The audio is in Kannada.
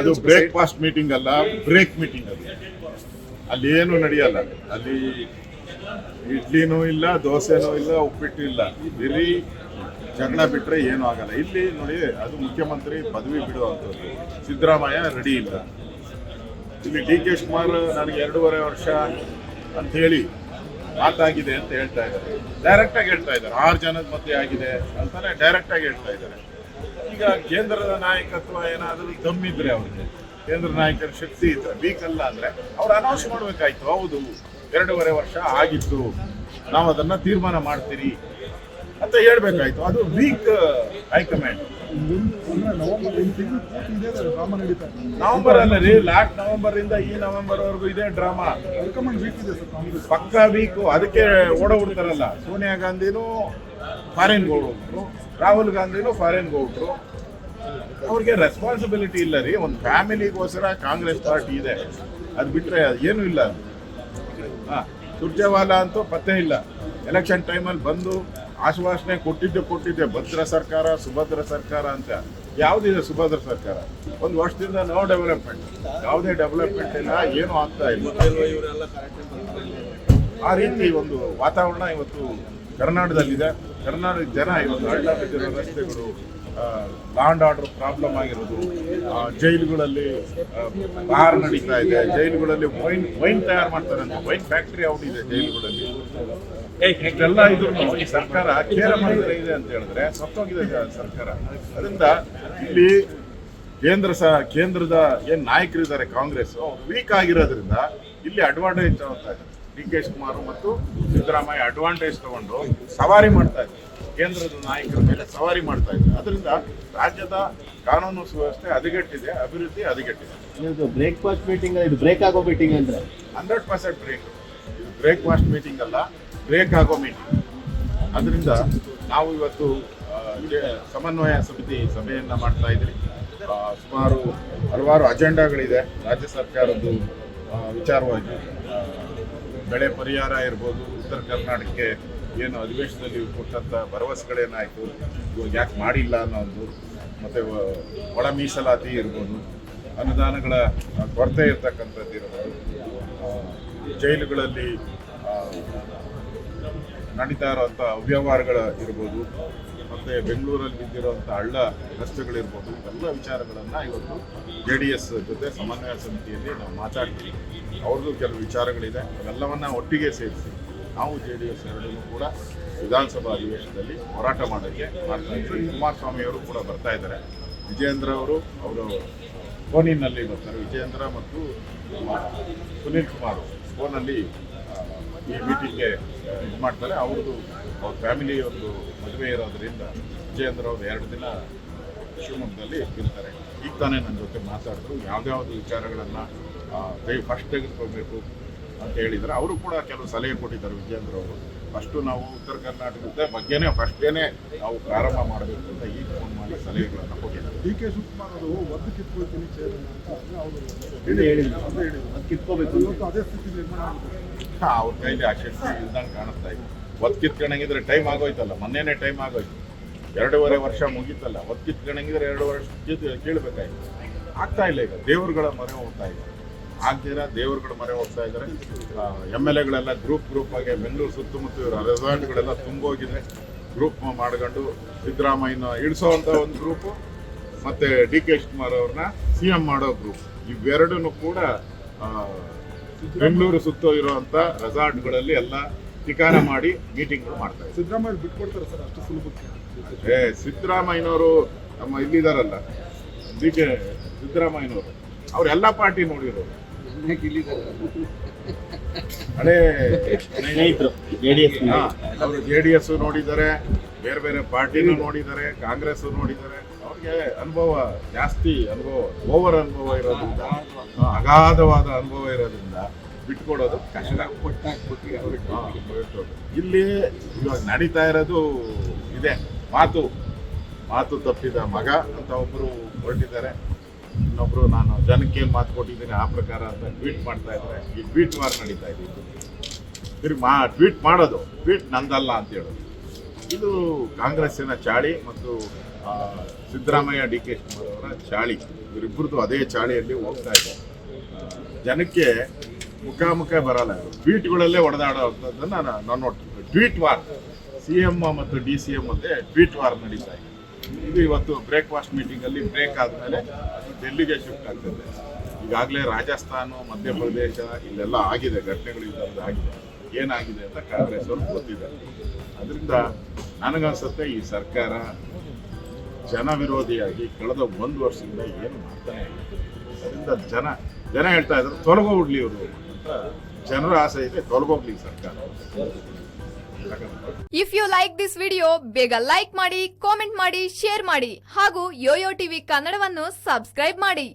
ಅದು ಬ್ರೇಕ್ಫಾಸ್ಟ್ ಮೀಟಿಂಗ್ ಅಲ್ಲ, ಬ್ರೇಕ್ ಮೀಟಿಂಗ್ ಅದು. ಅಲ್ಲಿ ಏನು ನಡೆಯಲ್ಲ. ಅಲ್ಲಿ ಇಡ್ಲಿನೂ ಇಲ್ಲ, ದೋಸೆನೂ ಇಲ್ಲ, ಉಪ್ಪಿಟ್ಟು ಇಲ್ಲ, ಬರೀ ಜಗಳ ಬಿಟ್ಟರೆ ಏನೂ ಆಗಲ್ಲ. ಇಲ್ಲಿ ನೋಡಿ, ಅದು ಮುಖ್ಯಮಂತ್ರಿ ಪದವಿ ಬಿಡುವಂಥದ್ದು. ಸಿದ್ದರಾಮಯ್ಯ ರೆಡಿ ಇಲ್ಲ. ಇಲ್ಲಿ ಡಿ ಕೆ ಶಿವಕುಮಾರ್ ನನಗೆ 2.5 ವರ್ಷ ಅಂಥೇಳಿ ಮಾತಾಗಿದೆ ಅಂತ ಹೇಳ್ತಾ ಇದ್ದಾರೆ. ಡೈರೆಕ್ಟಾಗಿ ಹೇಳ್ತಾ ಇದ್ದಾರೆ, 6 ಜನದ ಮಧ್ಯೆ ಆಗಿದೆ ಅಂತಾನೆ ಡೈರೆಕ್ಟಾಗಿ ಹೇಳ್ತಾ ಇದ್ದಾರೆ. ಈಗ ಕೇಂದ್ರದ ನಾಯಕತ್ವ ಏನಾದರೂ ದಮ್ಮಿದ್ರೆ ಅವ್ರಿಗೆ, ಕೇಂದ್ರ ನಾಯಕರ ಶಕ್ತಿ ಇದ್ರೆ, ವೀಕ್ ಅಲ್ಲ ಅಂದರೆ ಅವ್ರು ಅನೌನ್ಸ್ ಮಾಡಬೇಕಾಯ್ತು. ಹೌದು, 2.5 ವರ್ಷ ಆಗಿತ್ತು, ನಾವು ಅದನ್ನು ತೀರ್ಮಾನ ಮಾಡ್ತೀರಿ ಅಂತ ಹೇಳ್ಬೇಕಾಯ್ತು. ಅದು ವೀಕ್ ಹೈಕಮಾಂಡ್. ನವೆಂಬರ್ ಅಲ್ಲ ರೀ, ಲಾಸ್ಟ್ ನವೆಂಬರ್ ಇಂದ ಈ ನವೆಂಬರ್ ವರೆಗೂ ಇದೇ ಡ್ರಾಮಾ. ಪಕ್ಕಾ ವೀಕು. ಅದಕ್ಕೆ ಓಡೋಗ್ಬಿಡ್ತಾರಲ್ಲ, ಸೋನಿಯಾ ಗಾಂಧಿನೂ ಫಾರಿನ್ಗೆ ಹೋಗ್ಬಿಟ್ರು, ರಾಹುಲ್ ಗಾಂಧಿನೂ ಫಾರಿನ್ಗೆ ಹೋಗ್ಬಿಟ್ರು. ಅವ್ರಿಗೆ ರೆಸ್ಪಾನ್ಸಿಬಿಲಿಟಿ ಇಲ್ಲ ರೀ. ಒಂದು ಫ್ಯಾಮಿಲಿಗೋಸ್ಕರ ಕಾಂಗ್ರೆಸ್ ಪಾರ್ಟಿ ಇದೆ, ಅದು ಬಿಟ್ಟರೆ ಏನೂ ಇಲ್ಲ. ಸುರ್ಜೇವಾಲಾ ಅಂತೂ ಪತ್ತೆ ಇಲ್ಲ. ಎಲೆಕ್ಷನ್ ಟೈಮಲ್ಲಿ ಬಂದು ಆಶ್ವಾಸನೆ ಕೊಟ್ಟಿದ್ದೆ ಭದ್ರ ಸರ್ಕಾರ, ಸುಭದ್ರ ಸರ್ಕಾರ ಅಂತ. ಯಾವುದಿದೆ ಸುಭದ್ರ ಸರ್ಕಾರ? ಒಂದು ವರ್ಷದಿಂದ ನೋ ಡೆವಲಪ್ಮೆಂಟ್, ಯಾವುದೇ ಡೆವಲಪ್ಮೆಂಟ್ ಇಲ್ಲ, ಏನೂ ಆಗ್ತಾ ಇಲ್ಲ. ಆ ರೀತಿ ಒಂದು ವಾತಾವರಣ ಇವತ್ತು ಕರ್ನಾಟಕದಲ್ಲಿದೆ. ಕರ್ನಾಟಕದ ಜನ ಇವತ್ತು ಹಳ್ಳ ಬಿದ್ದಿರೋ ರಸ್ತೆಗಳು, ಲಾ ಅಂಡ್ ಆರ್ಡರ್ ಪ್ರಾಬ್ಲಮ್ ಆಗಿರೋದು, ಜೈಲುಗಳಲ್ಲಿ ಬಾರ್ ನಡೀತಾ ಇದೆ, ಜೈಲುಗಳಲ್ಲಿ ವೈನ್ ತಯಾರು ಮಾಡ್ತಾರೆ ಅಂತ, ವೈನ್ ಫ್ಯಾಕ್ಟ್ರಿ ಔಟ್ ಇದೆ ಜೈಲುಗಳಲ್ಲಿ. ಇಷ್ಟೆಲ್ಲ ಇದ್ರು ಈ ಸರ್ಕಾರ ಕೇರ ಮಾಡಿದ್ರೆ ಇದೆ ಅಂತ ಹೇಳಿದ್ರೆ ಸತ್ತೋಗಿದೆ ಸರ್ಕಾರ. ಅದರಿಂದ ಇಲ್ಲಿ ಕೇಂದ್ರದ ಏನ್ ನಾಯಕರಿದ್ದಾರೆ ಕಾಂಗ್ರೆಸ್, ವೀಕ್ ಆಗಿರೋದ್ರಿಂದ ಇಲ್ಲಿ ಅಡ್ವಾಂಟೇಜ್ ತಗೋತಾ ಇದ್ದಾರೆ. ಡಿ ಕೆ ಶಿವಕುಮಾರ್ ಮತ್ತು ಸಿದ್ದರಾಮಯ್ಯ ಅಡ್ವಾಂಟೇಜ್ ತಗೊಂಡು ಸವಾರಿ ಮಾಡ್ತಾ ಇದ್ದಾರೆ, ಕೇಂದ್ರದ ನಾಯಕರ ಮೇಲೆ ಸವಾರಿ ಮಾಡ್ತಾ ಇದ್ದಾರೆ. ಅದರಿಂದ ರಾಜ್ಯದ ಕಾನೂನು ಸುವ್ಯವಸ್ಥೆ ಹದಗೆಟ್ಟಿದೆ, ಅಭಿವೃದ್ಧಿ ಹದಗೆಟ್ಟಿದೆ. ಇದು ಬ್ರೇಕ್ಫಾಸ್ಟ್ ಮೀಟಿಂಗ್, ಇದು ಬ್ರೇಕ್ ಆಗೋ ಮೀಟಿಂಗ್ ಅಂದ್ರೆ 100% ಬ್ರೇಕ್. ಇದು ಬ್ರೇಕ್ಫಾಸ್ಟ್ ಮೀಟಿಂಗ್ ಅಲ್ಲ, ಬ್ರೇಕ್ ಆಗೋ ಮೀಟಿಂಗ್. ಅದರಿಂದ ನಾವು ಇವತ್ತು ಸಮನ್ವಯ ಸಮಿತಿ ಸಭೆಯನ್ನು ಮಾಡ್ತಾ ಇದ್ದೀವಿ. ಸುಮಾರು ಹಲವಾರು ಅಜೆಂಡಾಗಳಿದೆ ರಾಜ್ಯ ಸರ್ಕಾರದ್ದು ವಿಚಾರವಾಗಿ. ಬೆಳೆ ಪರಿಹಾರ ಇರ್ಬೋದು, ಉತ್ತರ ಕರ್ನಾಟಕಕ್ಕೆ ಏನು ಅಧಿವೇಶನದಲ್ಲಿ ಕೊಟ್ಟಂಥ ಭರವಸೆಗಳೇನಾಯಿತು, ಇವಾಗ ಯಾಕೆ ಮಾಡಿಲ್ಲ ಅನ್ನೋದು, ಮತ್ತು ಒಳ ಮೀಸಲಾತಿ ಇರ್ಬೋದು, ಅನುದಾನಗಳ ಕೊರತೆ ಇರ್ತಕ್ಕಂಥದ್ದು ಇರ್ಬೋದು, ಜೈಲುಗಳಲ್ಲಿ ನಡೀತಾ ಇರೋವಂಥ ಅವ್ಯವಹಾರಗಳು ಇರ್ಬೋದು, ಮತ್ತು ಬೆಂಗಳೂರಲ್ಲಿ ಬಿದ್ದಿರೋವಂಥ ಹಳ್ಳ ರಸ್ತೆಗಳಿರ್ಬೋದು, ಇವೆಲ್ಲ ವಿಚಾರಗಳನ್ನು ಇವತ್ತು JDS ಜೊತೆ ಸಮನ್ವಯ ಸಮಿತಿಯಲ್ಲಿ ನಾವು ಮಾತಾಡ್ತೀವಿ. ಅವ್ರದ್ದು ಕೆಲವು ವಿಚಾರಗಳಿದೆ, ಅವೆಲ್ಲವನ್ನು ಒಟ್ಟಿಗೆ ಸೇರಿಸಿ ನಾವು JDS ಎರಡನ್ನೂ ಕೂಡ ವಿಧಾನಸಭಾ ಅಧಿವೇಶನದಲ್ಲಿ ಹೋರಾಟ ಮಾಡೋಕ್ಕೆ ಮಾಡ್ತಾ ಇದ್ದೀವಿ. ಕುಮಾರಸ್ವಾಮಿಯವರು ಕೂಡ ಬರ್ತಾ ಇದ್ದಾರೆ. ವಿಜಯೇಂದ್ರ ಅವರು ಫೋನಿನಲ್ಲಿ ಬರ್ತಾರೆ. ವಿಜಯೇಂದ್ರ ಮತ್ತು ಸುನೀಲ್ ಕುಮಾರ್ ಫೋನಲ್ಲಿ ಈ ಮೀಟಿಂಗ್ಗೆ ಇದು ಮಾಡ್ತಾರೆ. ಅವ್ರದ್ದು ಅವ್ರ ಫ್ಯಾಮಿಲಿ ಒಂದು ಮದುವೆ ಇರೋದ್ರಿಂದ ವಿಜಯೇಂದ್ರ ಅವರು 2 ದಿನ ಶಿವಮೊಗ್ಗದಲ್ಲಿ ಇರ್ತಾರೆ. ಈಗ ತಾನೇ ನನ್ನ ಜೊತೆ ಮಾತಾಡಿದ್ರು, ಯಾವ್ದಾವ್ದು ವಿಚಾರಗಳನ್ನು ಫಸ್ಟ್ ತೆಗೆದುಕೊಳ್ಬೇಕು ಅಂತ ಹೇಳಿದ್ದಾರೆ. ಅವರು ಕೂಡ ಕೆಲವು ಸಲಹೆ ಕೊಟ್ಟಿದ್ದಾರೆ ವಿಜಯೇಂದ್ರ ಅವರು. ಫಸ್ಟು ನಾವು ಉತ್ತರ ಕರ್ನಾಟಕದ ಬಗ್ಗೆನೇ ಫಸ್ಟೇನೆ ನಾವು ಪ್ರಾರಂಭ ಮಾಡಬೇಕು ಅಂತ ಈಗ ಫೋನ್ ಮಾಡಿ ಸಲಹೆಗಳನ್ನು ಕೊಟ್ಟಿದ್ದಾರೆ. ಡಿ ಕೆ ಶಿವಕುಮಾರ್ ಅವರು ಒದ್ದು ಕಿತ್ಕೊಳ್ತೀನಿ ಕಿತ್ಕೋಬೇಕು, ಅದೇ ಸ್ಥಿತಿ ನಿರ್ಮಾಣ ಆಗಿದೆ. ಅವ್ರ ಕೈಲಿ ಆ ಶಕ್ತಿ ಇಲ್ದಂಗೆ ಕಾಣಿಸ್ತಾ ಇದೆ. ಒತ್ತು ಕಿತ್ಕೊಂಡಂಗಿದ್ರೆ ಟೈಮ್ ಆಗೋಯ್ತಲ್ಲ, ಮೊನ್ನೆನೇ ಟೈಮ್ ಆಗೋಯ್ತು. 2.5 ವರ್ಷ ಮುಗೀತಲ್ಲ. ಒತ್ತು ಕಿತ್ಕೊಂಡಂಗಿದ್ರೆ 2 ವರ್ಷ ಕೇಳಬೇಕಾಯ್ತು. ಆಗ್ತಾ ಇಲ್ಲ. ಈಗ ದೇವರುಗಳ ಮೊರೆ ಹೋಗ್ತಾ ಇದ್ದಾರೆ. ಆಗ್ದಿರ ದೇವರುಗಳ ಮೊರೆ ಹೋಗ್ತಾ ಇದ್ದಾರೆ. MLAಗಳೆಲ್ಲ ಗ್ರೂಪ್ ಆಗಿ ಬೆಂಗಳೂರು ಸುತ್ತಮುತ್ತ ಇರೋ ರೆಸಾರ್ಟ್ಗಳೆಲ್ಲ ತುಂಬೋಗಿದೆ. ಗ್ರೂಪ್ ಮಾಡ್ಕೊಂಡು ಸಿದ್ದರಾಮಯ್ಯನ ಇಳಿಸೋವಂಥ ಒಂದು ಗ್ರೂಪು, ಮತ್ತು ಡಿ ಕೆ ಶಿವಕುಮಾರ್ ಅವ್ರನ್ನ CM ಮಾಡೋ ಗ್ರೂಪ್, ಇವೆರಡೂ ಕೂಡ ಬೆಂಗಳೂರು ಸುತ್ತ ಇರುವಂಥ ರೆಸಾರ್ಟ್ಗಳಲ್ಲಿ ಎಲ್ಲ ಠಿಕಾಣ ಮಾಡಿ ಮೀಟಿಂಗ್ಗಳು ಮಾಡ್ತಾ ಇದ್ದಾರೆ. ಸಿದ್ದರಾಮಯ್ಯ ಬಿಟ್ಕೊಡ್ತಾರೆ ಸರ್ ಅಷ್ಟು ಸುಲಭಕ್ಕೆ? ಸಿದ್ದರಾಮಯ್ಯನವರು ನಮ್ಮ ಇಲ್ಲಿದ್ದಾರಲ್ಲ, ಕೆ ಸಿದ್ದರಾಮಯ್ಯನವರು, ಅವ್ರು ಎಲ್ಲ ಪಾರ್ಟಿ ನೋಡಿರೋರು. ಹಳೇ ಸ್ನೇಹಿತರು ಅವರು JDS ನೋಡಿದ್ದಾರೆ, ಬೇರೆ ಬೇರೆ ಪಾರ್ಟಿನೂ ನೋಡಿದ್ದಾರೆ, ಕಾಂಗ್ರೆಸ್ ನೋಡಿದ್ದಾರೆ. ಅವ್ರಿಗೆ ಅನುಭವ ಜಾಸ್ತಿ, ಓವರ್ ಅನುಭವ ಇರೋದ್ರಿಂದ, ಅಗಾಧವಾದ ಅನುಭವ ಇರೋದ್ರಿಂದ ಬಿಟ್ಕೊಡೋದು ಕಷ್ಟ. ಇಲ್ಲಿ ಇವಾಗ ನಡೀತಾ ಇರೋದು ಇದೆ. ಮಾತು ತಪ್ಪಿದ ಮಗ ಅಂತ ಒಬ್ಬರು ಹೊರಟಿದ್ದಾರೆ. ಇನ್ನೊಬ್ರು ನಾನು ಜನಕ್ಕೆ ಏನು ಮಾತು ಕೊಟ್ಟಿದ್ದೀನಿ ಆ ಪ್ರಕಾರ ಅಂತ ಟ್ವೀಟ್ ಮಾಡ್ತಾ ಇದ್ದಾರೆ. ಈ ಟ್ವೀಟ್ ವಾರ್ ನಡೀತಾ ಇದೆ. ಟ್ವೀಟ್ ಮಾಡೋದು, ಟ್ವೀಟ್ ನಂದಲ್ಲ ಅಂತ ಹೇಳೋದು. ಇದು ಕಾಂಗ್ರೆಸ್ಸಿನ ಚಾಳಿ ಮತ್ತು ಸಿದ್ದರಾಮಯ್ಯ ಡಿ ಕೆ ಶಿವಕುಮಾರ್ ಅವರ ಚಾಳಿ, ಇವರಿಬ್ಬರದು ಅದೇ ಚಾಳಿಯಲ್ಲಿ ಹೋಗ್ತಾ ಇದೆ. ಜನಕ್ಕೆ ಮುಖಾಮುಖ ಬರಲ್ಲ, ಟ್ವೀಟ್ಗಳಲ್ಲೇ ಹೊಡೆದಾಡೋದನ್ನ ನಾನು ನೋಡ್ತೀನಿ. ಟ್ವೀಟ್ ವಾರ್, CM ಮತ್ತು DCM ಮಧ್ಯೆ ಟ್ವೀಟ್ ವಾರ್ ನಡೀತಾ ಇದೆ. ಇದು ಇವತ್ತು ಬ್ರೇಕ್ಫಾಸ್ಟ್ ಮೀಟಿಂಗಲ್ಲಿ ಬ್ರೇಕ್ ಆದಮೇಲೆ ಡೆಲ್ಲಿಗೆ ಶಿಫ್ಟ್ ಆಗ್ತದೆ. ಈಗಾಗಲೇ ರಾಜಸ್ಥಾನ, ಮಧ್ಯಪ್ರದೇಶ ಇಲ್ಲೆಲ್ಲ ಆಗಿದೆ, ಘಟನೆಗಳು ಇದೆಲ್ಲ ಆಗಿದೆ. ಏನಾಗಿದೆ ಅಂತ ಕಾಂಗ್ರೆಸ್ ಅವರು ಗೊತ್ತಿದ್ದಾರೆ. ಅದರಿಂದ ನನಗನ್ಸುತ್ತೆ ಈ ಸರ್ಕಾರ ಜನ ವಿರೋಧಿಯಾಗಿ ಕಳೆದ 1 ವರ್ಷದಿಂದ ಏನು ಮಾಡ್ತಾನೆ ಇಲ್ಲ. ಅದರಿಂದ ಜನ ಹೇಳ್ತಾ ಇದ್ದಾರೆ ತೊಲಗೋಗ್ಲಿ ಇವರು ಅಂತ. ಜನರ ಆಸೆ ಇದೆ, ತೊಲಗೋಗ್ಲಿ ಸರ್ಕಾರ. If you like this video ಬೇಗ ಲೈಕ್ ಮಾಡಿ, ಕಾಮೆಂಟ್ ಮಾಡಿ, ಶೇರ್ ಮಾಡಿ ಹಾಗೂ ಯೋಯೋ ಟಿವಿ ಕನ್ನಡವನ್ನು ಸಬ್ಸ್ಕ್ರೈಬ್ ಮಾಡಿ.